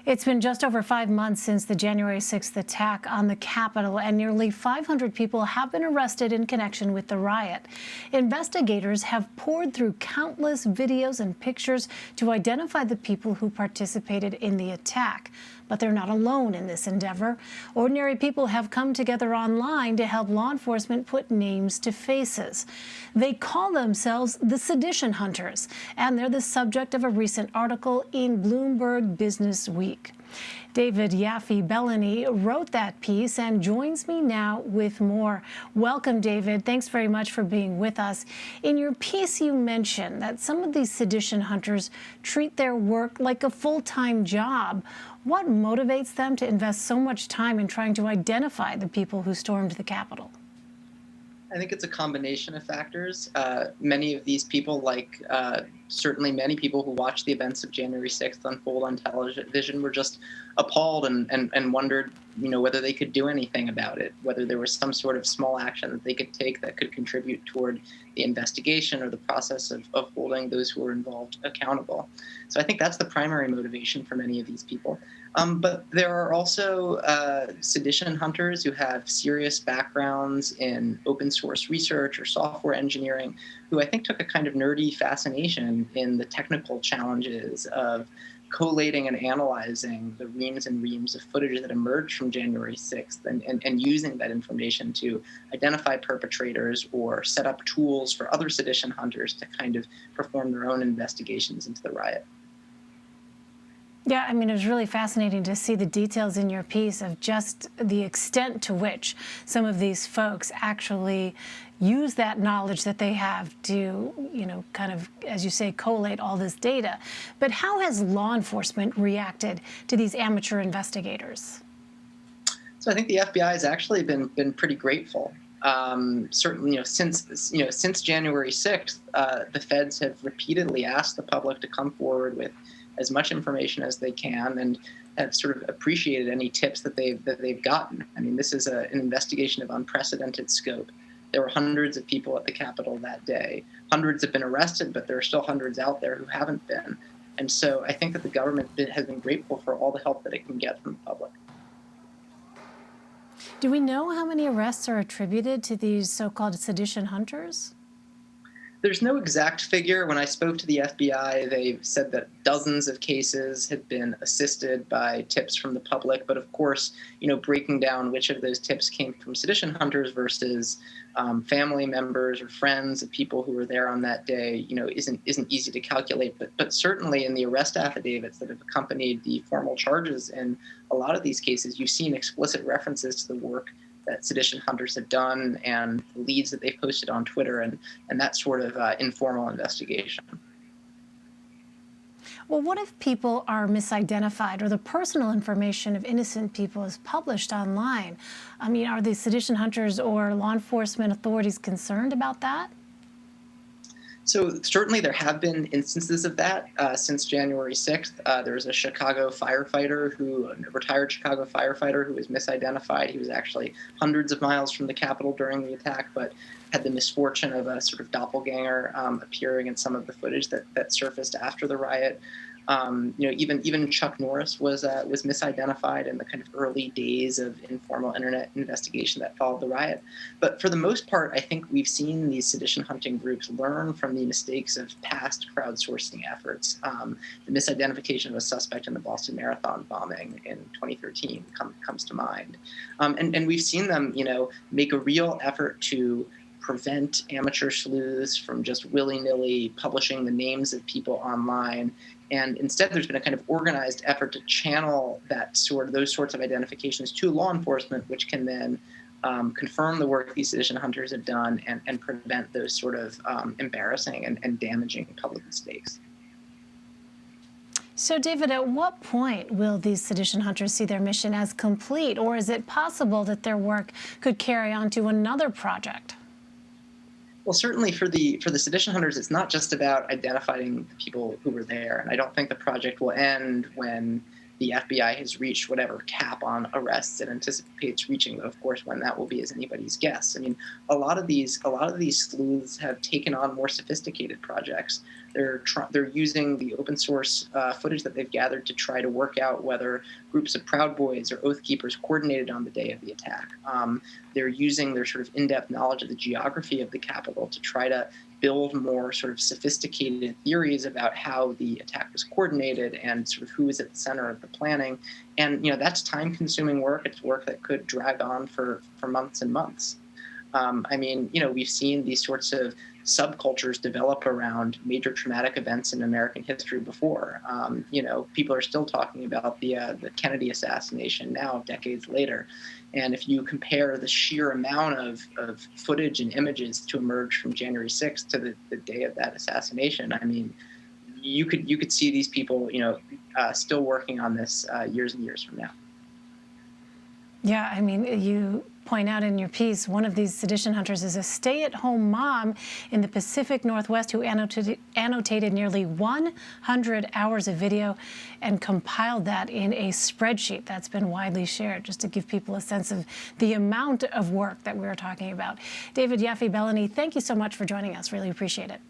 It's been just over 5 months since the January 6th attack on the Capitol, and nearly 500 people have been arrested in connection with the riot. Investigators have poured through countless videos and pictures to identify the people who participated in the attack. But they're not alone in this endeavor. Ordinary people have come together online to help law enforcement put names to faces. They call themselves the Sedition Hunters, and they're the subject of a recent article in Bloomberg Businessweek. David Yaffe-Bellany wrote that piece and joins me now with more. Welcome, David. Thanks very much for being with us. In your piece, you mentioned that some of these sedition hunters treat their work like a full-time job. What motivates them to invest so much time in trying to identify the people who stormed the Capitol? I think it's a combination of factors. Many of these people, like certainly many people who watched the events of January 6th unfold on television, were just appalled and wondered, whether they could do anything about it, whether there was some sort of small action that they could take that could contribute toward the investigation or the process of holding those who were involved accountable. So I think that's the primary motivation for many of these people. But there are also sedition hunters who have serious backgrounds in open source research or software engineering, who I think took a kind of nerdy fascination in the technical challenges of collating and analyzing the reams and reams of footage that emerged from January 6th and using that information to identify perpetrators or set up tools for other sedition hunters to kind of perform their own investigations into the riot. Yeah, it was really fascinating to see the details in your piece of just the extent to which some of these folks actually use that knowledge that they have to, kind of, as you say, collate all this data. But how has law enforcement reacted to these amateur investigators? So I think the FBI has actually been pretty grateful. Certainly, since January 6th, the feds have repeatedly asked the public to come forward with as much information as they can, and have sort of appreciated any tips that they've gotten. This is an investigation of unprecedented scope. There were hundreds of people at the Capitol that day. Hundreds have been arrested, but there are still hundreds out there who haven't been. And so I think that the government has been grateful for all the help that it can get from the public. Do we know how many arrests are attributed to these so-called sedition hunters? There's no exact figure. When I spoke to the FBI, they said that dozens of cases had been assisted by tips from the public. But of course, breaking down which of those tips came from sedition hunters versus family members or friends of people who were there on that day, isn't easy to calculate. But certainly in the arrest affidavits that have accompanied the formal charges in a lot of these cases, you've seen explicit references to the work that sedition hunters have done and the leads that they've posted on Twitter and that sort of informal investigation. Well, what if people are misidentified or the personal information of innocent people is published online? Are the sedition hunters or law enforcement authorities concerned about that? So certainly there have been instances of that since January 6th. There was a Chicago firefighter, a retired Chicago firefighter who was misidentified. He was actually hundreds of miles from the Capitol during the attack, but had the misfortune of a sort of doppelganger appearing in some of the footage that surfaced after the riot. Even Chuck Norris was misidentified in the kind of early days of informal internet investigation that followed the riot. But for the most part, I think we've seen these sedition hunting groups learn from the mistakes of past crowdsourcing efforts. The misidentification of a suspect in the Boston Marathon bombing in 2013 comes to mind. And we've seen them, make a real effort to prevent amateur sleuths from just willy-nilly publishing the names of people online. And instead, there's been a kind of organized effort to channel those sorts of identifications to law enforcement, which can then confirm the work these sedition hunters have done and prevent those sort of embarrassing and damaging public mistakes. So, David, at what point will these sedition hunters see their mission as complete, or is it possible that their work could carry on to another project? Well, certainly for the sedition hunters, it's not just about identifying the people who were there. And I don't think the project will end when the FBI has reached whatever cap on arrests it anticipates reaching. Of course, when that will be is anybody's guess. I mean, a lot of these sleuths have taken on more sophisticated projects. They're using the open source footage that they've gathered to try to work out whether groups of Proud Boys or Oath Keepers coordinated on the day of the attack. They're using their sort of in-depth knowledge of the geography of the Capitol to try to build more sort of sophisticated theories about how the attack was coordinated and sort of who was at the center of the planning. And, that's time-consuming work. It's work that could drag on for months and months. I mean, we've seen these sorts of subcultures develop around major traumatic events in American history before. People are still talking about the Kennedy assassination now, decades later. And if you compare the sheer amount of footage and images to emerge from January 6th to the day of that assassination, I mean, you could see these people, still working on this years and years from now. Yeah, I mean, you point out in your piece, one of these sedition hunters is a stay-at-home mom in the Pacific Northwest who annotated nearly 100 hours of video and compiled that in a spreadsheet that's been widely shared, just to give people a sense of the amount of work that we were talking about. David Yaffe-Bellany, thank you so much for joining us. Really appreciate it.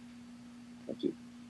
Thank you.